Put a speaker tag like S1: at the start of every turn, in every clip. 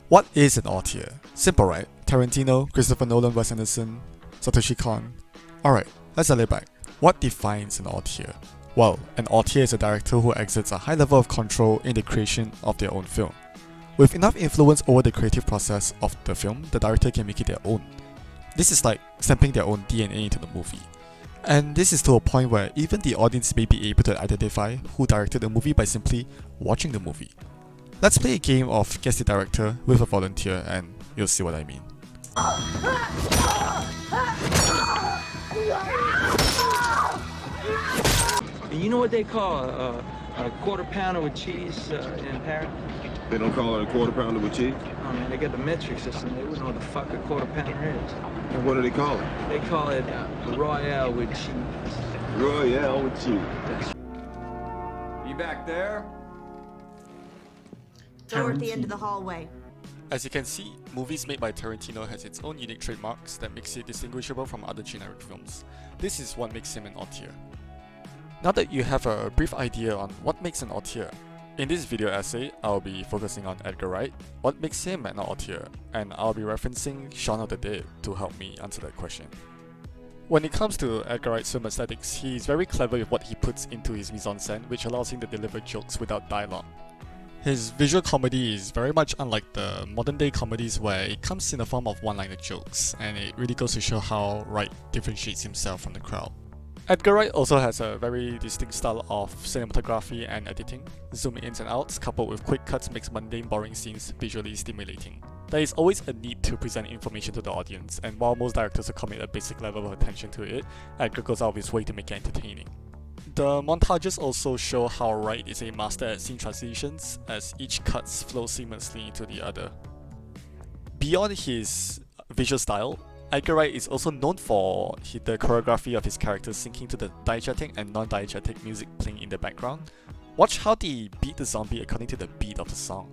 S1: What is an auteur? Simple, right? Tarantino, Christopher Nolan, Wes Anderson, Satoshi Kon. Alright, let's dial it back. What defines an auteur? Well, an auteur is a director who exerts a high level of control in the creation of their own film. With enough influence over the creative process of the film, the director can make it their own. This is like stamping their own DNA into the movie. And this is to a point where even the audience may be able to identify who directed the movie by simply watching the movie. Let's play a game of guess the director with a volunteer and you'll see what I mean.
S2: You know what they call a quarter pounder with cheese in Paris?
S3: They don't call it a quarter pounder with cheese?
S2: Oh man, they got the metric system. They wouldn't know what the fuck a quarter pounder is.
S3: And what do they call it?
S2: They call it Royale with cheese.
S3: Royale with cheese.
S4: You back there?
S5: Door at the end of the hallway.
S1: As you can see, movies made by Tarantino has its own unique trademarks that makes it distinguishable from other generic films. This is what makes him an auteur. Now that you have a brief idea on what makes an auteur, in this video essay, I'll be focusing on Edgar Wright, what makes him an auteur, and I'll be referencing Shaun of the Dead to help me answer that question. When it comes to Edgar Wright's film aesthetics, he's very clever with what he puts into his mise-en-scène, which allows him to deliver jokes without dialogue. His visual comedy is very much unlike the modern day comedies where it comes in the form of one-liner jokes, and it really goes to show how Wright differentiates himself from the crowd. Edgar Wright also has a very distinct style of cinematography and editing. Zooming ins and outs coupled with quick cuts makes mundane boring scenes visually stimulating. There is always a need to present information to the audience, and while most directors will commit a basic level of attention to it, Edgar goes out of his way to make it entertaining. The montages also show how Wright is a master at scene transitions, as each cuts flow seamlessly into the other. Beyond his visual style, Edgar Wright is also known for the choreography of his characters syncing to the diegetic and non-diegetic music playing in the background. Watch how they beat the zombie according to the beat of the song.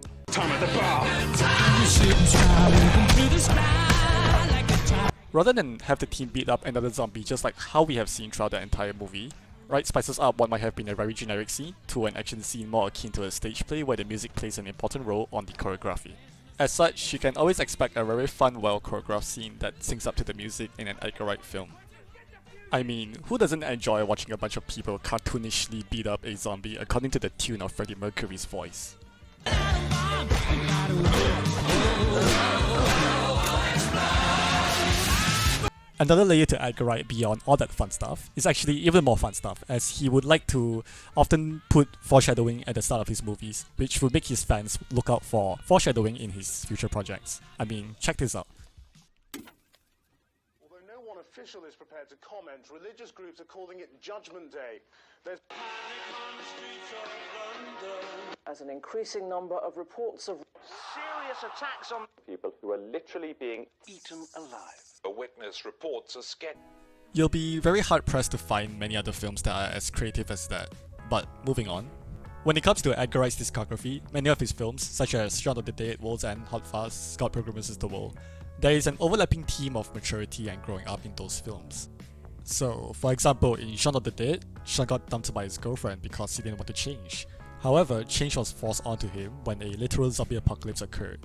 S1: Rather than have the team beat up another zombie just like how we have seen throughout the entire movie, Wright spices up what might have been a very generic scene to an action scene more akin to a stage play where the music plays an important role on the choreography. As such, you can always expect a very fun, well-choreographed scene that syncs up to the music in an Edgar Wright film. I mean, who doesn't enjoy watching a bunch of people cartoonishly beat up a zombie according to the tune of Freddie Mercury's voice? Another layer to Edgar Wright beyond all that fun stuff is actually even more fun stuff, as he would like to often put foreshadowing at the start of his movies, which would make his fans look out for foreshadowing in his future projects. I mean, check this out.
S6: Although no one official is prepared to comment, religious groups are calling it Judgment Day. There's panic on the streets of London
S7: as an increasing number of reports of
S6: serious attacks on
S8: people who are literally being
S6: eaten alive.
S8: A witness reports a sketch.
S1: You'll be very hard pressed to find many other films that are as creative as that. But moving on. When it comes to Edgar Wright's discography, many of his films, such as Shaun of the Dead, World's End, Hot Fuzz, Scott Pilgrim vs. the World, there is an overlapping theme of maturity and growing up in those films. So, for example, in Shaun of the Dead, Sean got dumped by his girlfriend because he didn't want to change. However, change was forced onto him when a literal zombie apocalypse occurred.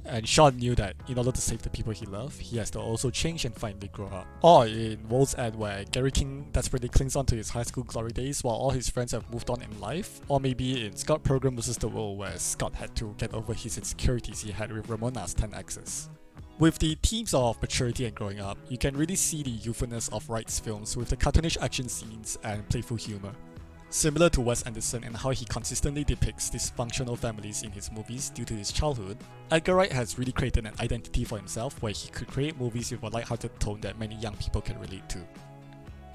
S1: And Sean knew that in order to save the people he loved, he has to also change and finally grow up. Or in World's End, where Gary King desperately clings on to his high school glory days while all his friends have moved on in life. Or maybe in Scott Pilgrim vs. the World, where Scott had to get over his insecurities he had with Ramona's 10 exes. With the themes of maturity and growing up, you can really see the youthfulness of Wright's films with the cartoonish action scenes and playful humor. Similar to Wes Anderson and how he consistently depicts dysfunctional families in his movies due to his childhood, Edgar Wright has really created an identity for himself where he could create movies with a lighthearted tone that many young people can relate to.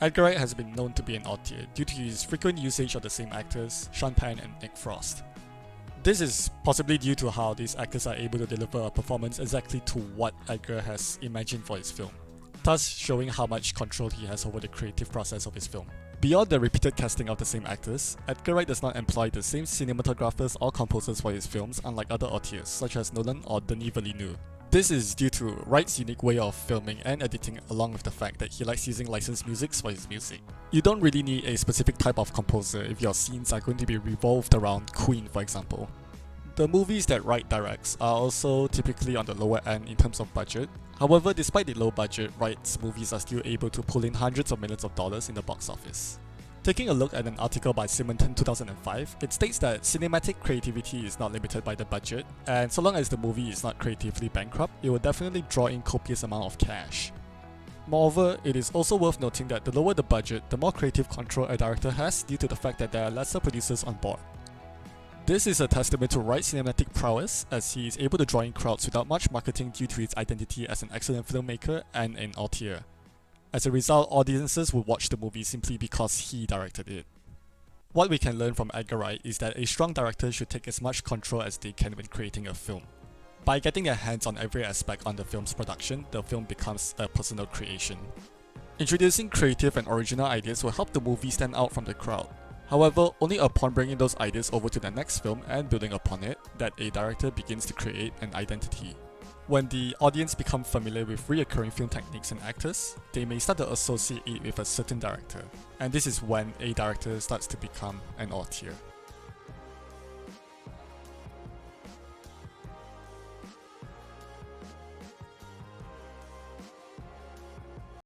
S1: Edgar Wright has been known to be an auteur due to his frequent usage of the same actors, Sean Penn and Nick Frost. This is possibly due to how these actors are able to deliver a performance exactly to what Edgar has imagined for his film, thus showing how much control he has over the creative process of his film. Beyond the repeated casting of the same actors, Edgar Wright does not employ the same cinematographers or composers for his films, unlike other auteurs such as Nolan or Denis Villeneuve. This is due to Wright's unique way of filming and editing, along with the fact that he likes using licensed music for his music. You don't really need a specific type of composer if your scenes are going to be revolved around Queen, for example. The movies that Wright directs are also typically on the lower end in terms of budget. However, despite the low budget, Wright's movies are still able to pull in hundreds of millions of dollars in the box office. Taking a look at an article by Simonton 2005, it states that cinematic creativity is not limited by the budget, and so long as the movie is not creatively bankrupt, it will definitely draw in copious amount of cash. Moreover, it is also worth noting that the lower the budget, the more creative control a director has due to the fact that there are lesser producers on board. This is a testament to Wright's cinematic prowess, as he is able to draw in crowds without much marketing due to his identity as an excellent filmmaker and an auteur. As a result, audiences will watch the movie simply because he directed it. What we can learn from Edgar Wright is that a strong director should take as much control as they can when creating a film. By getting their hands on every aspect on the film's production, the film becomes a personal creation. Introducing creative and original ideas will help the movie stand out from the crowd. However, only upon bringing those ideas over to the next film and building upon it, that a director begins to create an identity. When the audience become familiar with recurring film techniques and actors, they may start to associate it with a certain director, and this is when a director starts to become an auteur.